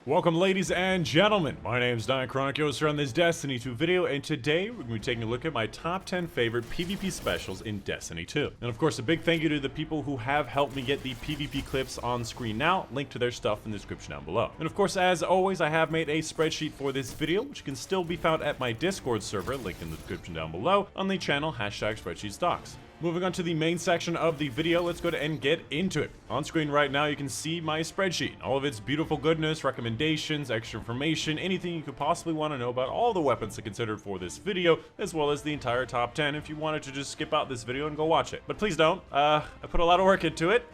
Welcome ladies and gentlemen, my name is Dychronic here on this Destiny 2 video, and today we're going to be taking a look at my top 10 favorite PvP specials in Destiny 2. And of course, a big thank you to the people who have helped me get the PvP clips on screen now, link to their stuff in the description down below. And of course, as always, I have made a spreadsheet for this video, which can still be found at my Discord server, linked in the description down below, on the channel #SpreadsheetStocks. Moving on to the main section of the video, let's go ahead and get into it. On screen right now, you can see my spreadsheet. All of its beautiful goodness, recommendations, extra information, anything you could possibly want to know about all the weapons I considered for this video, as well as the entire top 10 if you wanted to just skip out this video and go watch it. But please don't. I put a lot of work into it.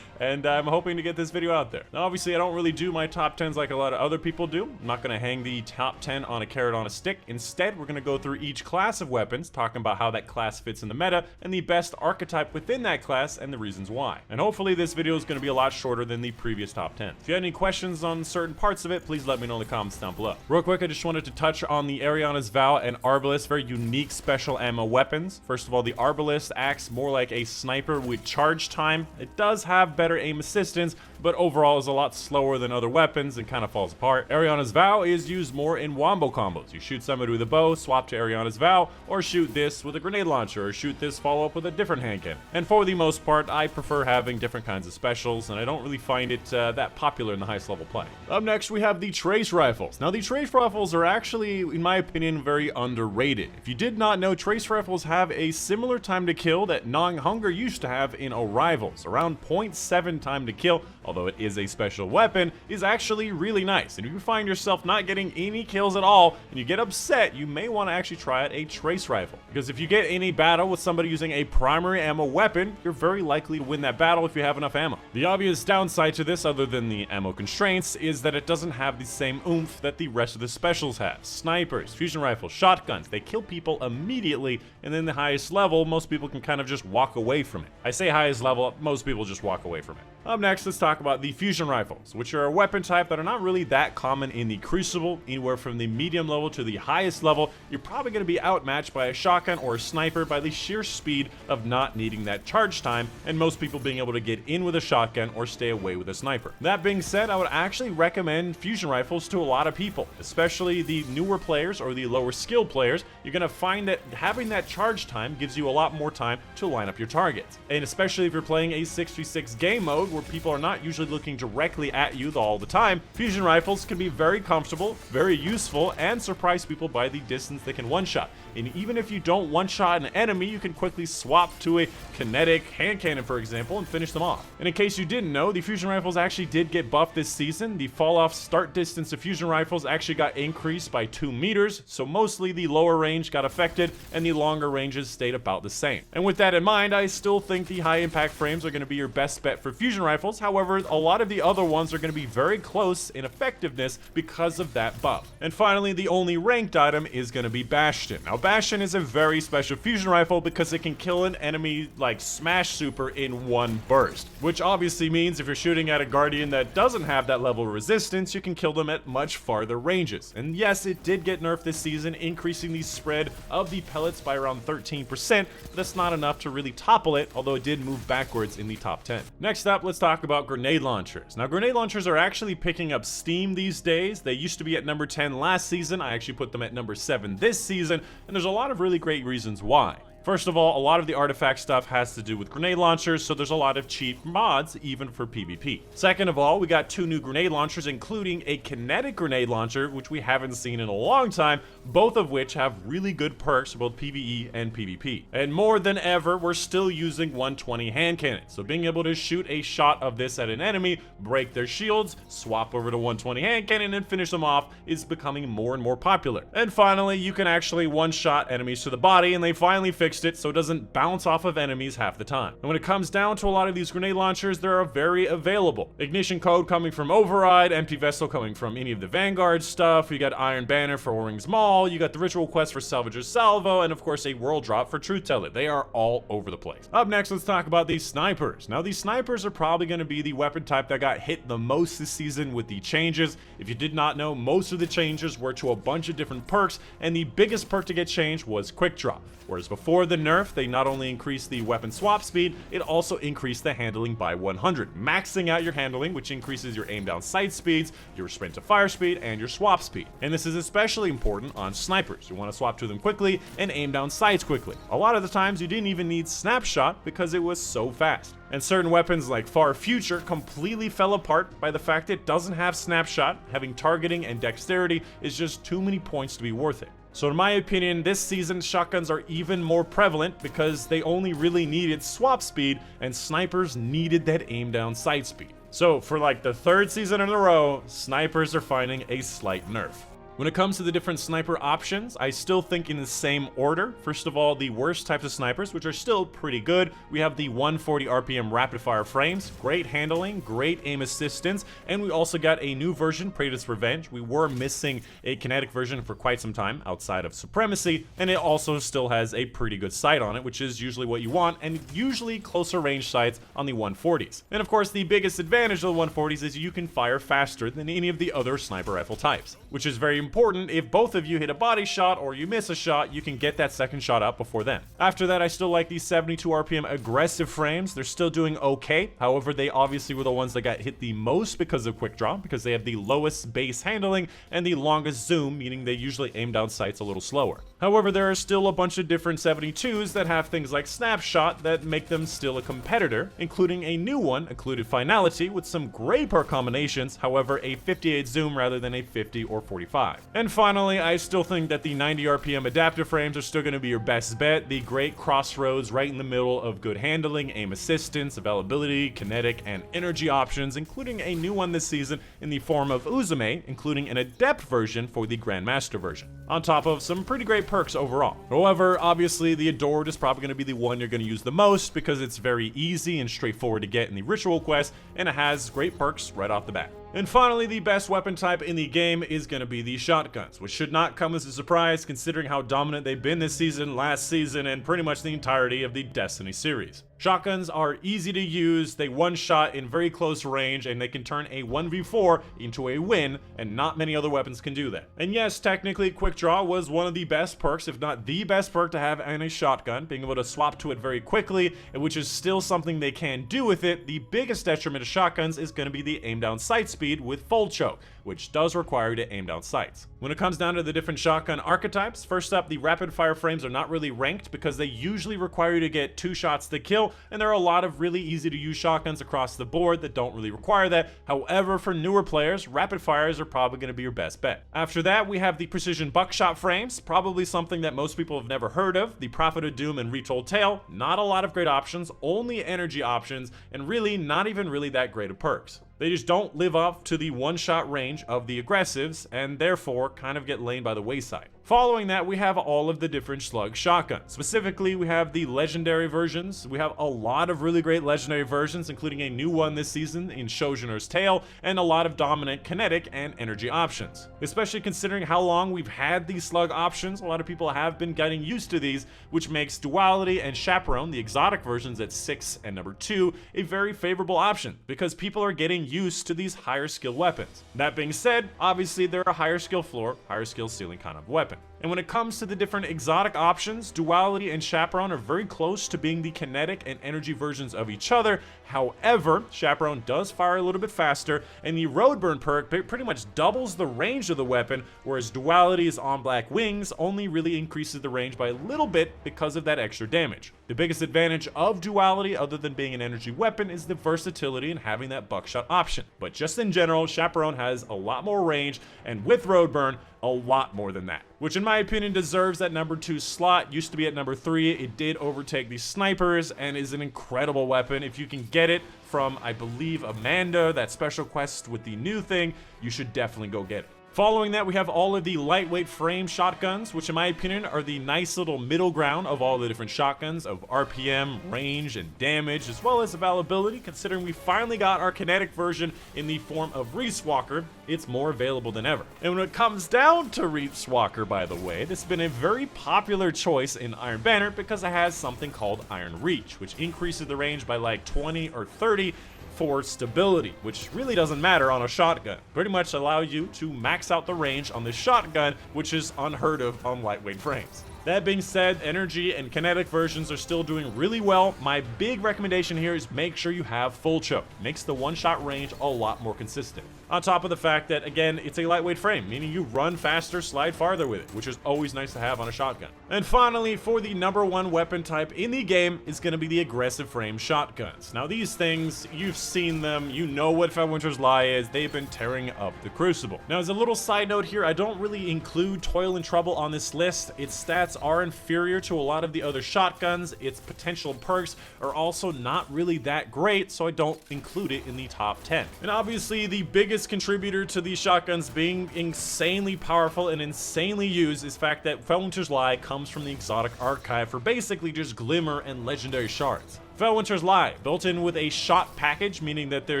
And I'm hoping to get this video out there. Now, obviously, I don't really do my top 10s like a lot of other people do. I'm not going to hang the top 10 on a carrot on a stick. Instead, we're going to go through each class of weapons, talking about how that class fits in the meta, and the best archetype within that class, and the reasons why. And hopefully, this video is going to be a lot shorter than the previous top 10. If you have any questions on certain parts of it, please let me know in the comments down below. Real quick, I just wanted to touch on the Ariana's Vow and Arbalest, very unique special ammo weapons. First of all, the Arbalest acts more like a sniper with charge time. It does have better aim assistance, but overall is a lot slower than other weapons and kind of falls apart. Ariana's Vow is used more in wombo combos. You shoot somebody with a bow, swap to Ariana's Vow, or shoot this with a grenade launcher, or shoot this follow up with a different hand cannon. And for the most part, I prefer having different kinds of specials, and I don't really find it that popular in the highest level play. Up next, we have the Trace Rifles. Now, the Trace Rifles are actually, in my opinion, very underrated. If you did not know, Trace Rifles have a similar time to kill that Gnawing Hunger used to have in Arrivals. Around 0.7 time to kill, although it is a special weapon, is actually really nice. And if you find yourself not getting any kills at all and you get upset, you may want to actually try out a Trace Rifle, because if you get in a battle with somebody using a primary ammo weapon, you're very likely to win that battle if you have enough ammo. The obvious downside to this, other than the ammo constraints, is that it doesn't have the same oomph that the rest of the specials have. Snipers, fusion rifles, shotguns, they kill people immediately, and then the highest level, most people can kind of just walk away from it. I say highest level, most people just walk away from it. Up next, let's talk about the fusion rifles, which are a weapon type that are not really that common in the Crucible. Anywhere from the medium level to the highest level, you're probably going to be outmatched by a shotgun or a sniper by the sheer speed of not needing that charge time, and most people being able to get in with a shotgun or stay away with a sniper. That being said, I would actually recommend fusion rifles to a lot of people, especially the newer players or the lower skilled players. You're going to find that having that charge time gives you a lot more time to line up your targets, and especially if you're playing a 6v6 game mode where people are not usually looking directly at you all the time, fusion rifles can be very comfortable, very useful, and surprise people by the distance they can one-shot. And even if you don't one-shot an enemy, you can quickly swap to a kinetic hand cannon, for example, and finish them off. And in case you didn't know, the fusion rifles actually did get buffed this season. The fall-off start distance of fusion rifles actually got increased by 2 meters, so mostly the lower range got affected, and the longer ranges stayed about the same. And with that in mind, I still think the high-impact frames are going to be your best bet for fusion rifles. However, a lot of the other ones are going to be very close in effectiveness because of that buff. And finally, the only ranked item is going to be Bastion. Now, Bastion is a very special fusion rifle because it can kill an enemy like Smash Super in one burst, which obviously means if you're shooting at a Guardian that doesn't have that level of resistance, you can kill them at much farther ranges. And yes, it did get nerfed this season, increasing the spread of the pellets by around 13%, but that's not enough to really topple it, although it did move backwards in the top 10. Next up, let's talk about grenade launchers. Now, grenade launchers are actually picking up steam these days. They used to be at number 10 last season. I actually put them at number 7 this season, and there's a lot of really great reasons why. First of all, a lot of the artifact stuff has to do with grenade launchers, so there's a lot of cheap mods, even for PvP. Second of all, we got 2 new grenade launchers, including a kinetic grenade launcher, which we haven't seen in a long time, both of which have really good perks for both PvE and PvP. And more than ever, we're still using 120 hand cannons, so being able to shoot a shot of this at an enemy, break their shields, swap over to 120 hand cannon, and finish them off is becoming more and more popular. And finally, you can actually one-shot enemies to the body, and they finally fixed it so it doesn't bounce off of enemies half the time. And when it comes down to a lot of these grenade launchers, they are very available. Ignition Code coming from Override, Empty Vessel coming from any of the Vanguard stuff, you got Iron Banner for O-Rings Mall, you got the Ritual Quest for Salvager's Salvo, and of course a World Drop for Truth Teller. They are all over the place. Up next, let's talk about these snipers. Now, these snipers are probably going to be the weapon type that got hit the most this season with the changes. If you did not know, most of the changes were to a bunch of different perks, and the biggest perk to get changed was Quick Draw. Whereas before For the nerf, they not only increased the weapon swap speed, it also increased the handling by 100, maxing out your handling, which increases your aim down sight speeds, your sprint to fire speed, and your swap speed. And this is especially important on snipers. You want to swap to them quickly and aim down sights quickly. A lot of the times you didn't even need snapshot because it was so fast. And certain weapons like Far Future completely fell apart by the fact it doesn't have snapshot. Having targeting and dexterity is just too many points to be worth it. So in my opinion, this season shotguns are even more prevalent because they only really needed swap speed and snipers needed that aim down sight speed. So for like the third season in a row, snipers are finding a slight nerf. When it comes to the different sniper options, I still think in the same order. First of all, the worst types of snipers, which are still pretty good. We have the 140 RPM rapid fire frames, great handling, great aim assistance, and we also got a new version, Praetor's Revenge. We were missing a kinetic version for quite some time outside of Supremacy, and it also still has a pretty good sight on it, which is usually what you want, and usually closer range sights on the 140s. And of course, the biggest advantage of the 140s is you can fire faster than any of the other sniper rifle types, which is very important. If both of you hit a body shot or you miss a shot, you can get that second shot up before them. After that, I still like these 72 RPM aggressive frames. They're still doing okay. However, they obviously were the ones that got hit the most because of quick draw, because they have the lowest base handling and the longest zoom, meaning they usually aim down sights a little slower. However, there are still a bunch of different 72s that have things like snapshot that make them still a competitor, including a new one, Occluded Finality, with some great perk combinations, however a 58 zoom rather than a 50 or 45. And finally, I still think that the 90 RPM adaptive frames are still going to be your best bet. The great crossroads right in the middle of good handling, aim assistance, availability, kinetic, and energy options, including a new one this season in the form of Uzume, including an adept version for the Grandmaster version, on top of some pretty great perks overall. However, obviously the Adored is probably going to be the one you're going to use the most because it's very easy and straightforward to get in the ritual quest, and it has great perks right off the bat. And finally, the best weapon type in the game is going to be the shotguns, which should not come as a surprise considering how dominant they've been this season, last season, and pretty much the entirety of the Destiny series. Shotguns are easy to use, they one-shot in very close range, and they can turn a 1v4 into a win, and not many other weapons can do that. And yes, technically, Quick Draw was one of the best perks, if not the best perk to have in a shotgun, being able to swap to it very quickly, which is still something they can do with it. The biggest detriment of shotguns is going to be the aim down sight speed with full choke, which does require you to aim down sights. When it comes down to the different shotgun archetypes, first up, the rapid fire frames are not really ranked because they usually require you to get 2 shots to kill, and there are a lot of really easy to use shotguns across the board that don't really require that. However, for newer players, rapid fires are probably going to be your best bet. After that, we have the precision buckshot frames, probably something that most people have never heard of. The Prophet of Doom and Retold Tale, not a lot of great options, only energy options, and really not even really that great of perks. They just don't live up to the one-shot range of the aggressives, and therefore kind of get laid by the wayside. Following that, we have all of the different slug shotguns. Specifically, we have the legendary versions. We have a lot of really great legendary versions, including a new one this season in Shojuner's Tale, and a lot of dominant kinetic and energy options. Especially considering how long we've had these slug options, a lot of people have been getting used to these, which makes Duality and Chaperone, the exotic versions at 6 and number 2, a very favorable option, because people are getting used to these higher skill weapons. That being said, obviously they're a higher skill floor, higher skill ceiling kind of weapon. And when it comes to the different exotic options, Duality and Chaperone are very close to being the kinetic and energy versions of each other. However, Chaperone does fire a little bit faster, and the Roadburn perk pretty much doubles the range of the weapon, whereas Duality's On Black Wings only really increases the range by a little bit because of that extra damage. The biggest advantage of Duality, other than being an energy weapon, is the versatility and having that buckshot option. But just in general, Chaperone has a lot more range, and with Roadburn, a lot more than that, which in my opinion deserves that number 2 slot. Used to be at number 3. It did overtake the snipers and is an incredible weapon. If you can get it from, I believe, Amanda, that special quest with the new thing, you should definitely go get it. Following that, we have all of the lightweight frame shotguns, which in my opinion are the nice little middle ground of all the different shotguns of RPM, range, and damage, as well as availability. Considering we finally got our kinetic version in the form of Reese Walker, it's more available than ever. And when it comes down to Reese Walker, by the way, this has been a very popular choice in Iron Banner because it has something called Iron Reach, which increases the range by like 20 or 30 for stability, which really doesn't matter on a shotgun. Pretty much allow you to max out the range on this shotgun, which is unheard of on lightweight frames. That being said, energy and kinetic versions are still doing really well. My big recommendation here is make sure you have full choke. Makes the one-shot range a lot more consistent. On top of the fact that, again, it's a lightweight frame, meaning you run faster, slide farther with it, which is always nice to have on a shotgun. And finally, for the #1 weapon type in the game is going to be the aggressive frame shotguns. Now these things, you've seen them, you know what Felwinter's Lie is, they've been tearing up the Crucible. Now as a little side note here, I don't really include Toil and Trouble on this list. Its stats are inferior to a lot of the other shotguns, its potential perks are also not really that great, so I don't include it in the top 10. And obviously the biggest contributor to these shotguns being insanely powerful and insanely used is the fact that Felwinter's Lie comes from the exotic archive for basically just glimmer and legendary shards. Felwinter's Lie, built in with a shot package, meaning that their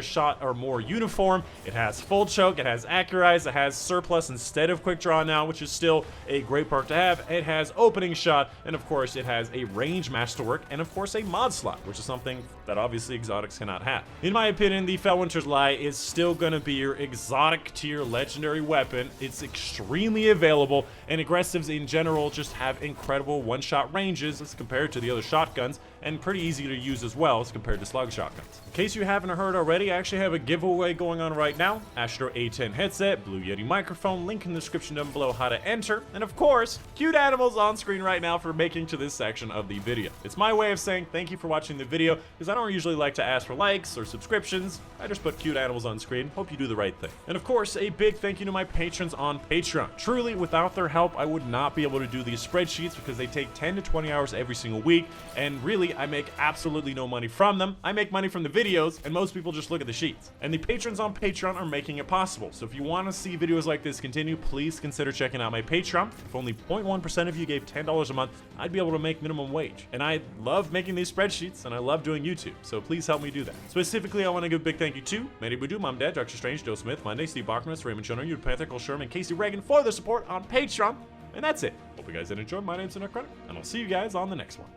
shot are more uniform. It has full choke, it has accurize, it has surplus instead of quick draw now, which is still a great perk to have. It has opening shot, and of course it has a range masterwork, and of course a mod slot, which is something that obviously exotics cannot have. In my opinion, the Felwinter's Lie is still gonna be your exotic tier legendary weapon. It's extremely available, and aggressives in general just have incredible one-shot ranges as compared to the other shotguns, and pretty easy to use as well as compared to slug shotguns. In case you haven't heard already, I actually have a giveaway going on right now. Astro A10 headset, Blue Yeti microphone, link in the description down below how to enter, and of course, cute animals on screen right now for making to this section of the video. It's my way of saying thank you for watching the video, because I don't usually like to ask for likes or subscriptions. I just put cute animals on screen. Hope you do the right thing. And of course, a big thank you to my patrons on Patreon. Truly, without their help, I would not be able to do these spreadsheets because they take 10 to 20 hours every single week, and really, I make absolutely no money from them. I make money from the videos, and most people just look at the sheets. And the patrons on Patreon are making it possible. So if you want to see videos like this continue, please consider checking out my Patreon. If only 0.1% of you gave $10 a month, I'd be able to make minimum wage. And I love making these spreadsheets, and I love doing YouTube, so please help me do that. Specifically, I want to give a big thank you to Manny Boudou, Mom Dad, Dr. Strange, Joe Smith, Monday, Steve Bachman, Raymond Joner, Youth Panther, Cole Sherman, Casey Reagan for their support on Patreon. And that's it. Hope you guys did enjoy. My name's Dychronic, and I'll see you guys on the next one.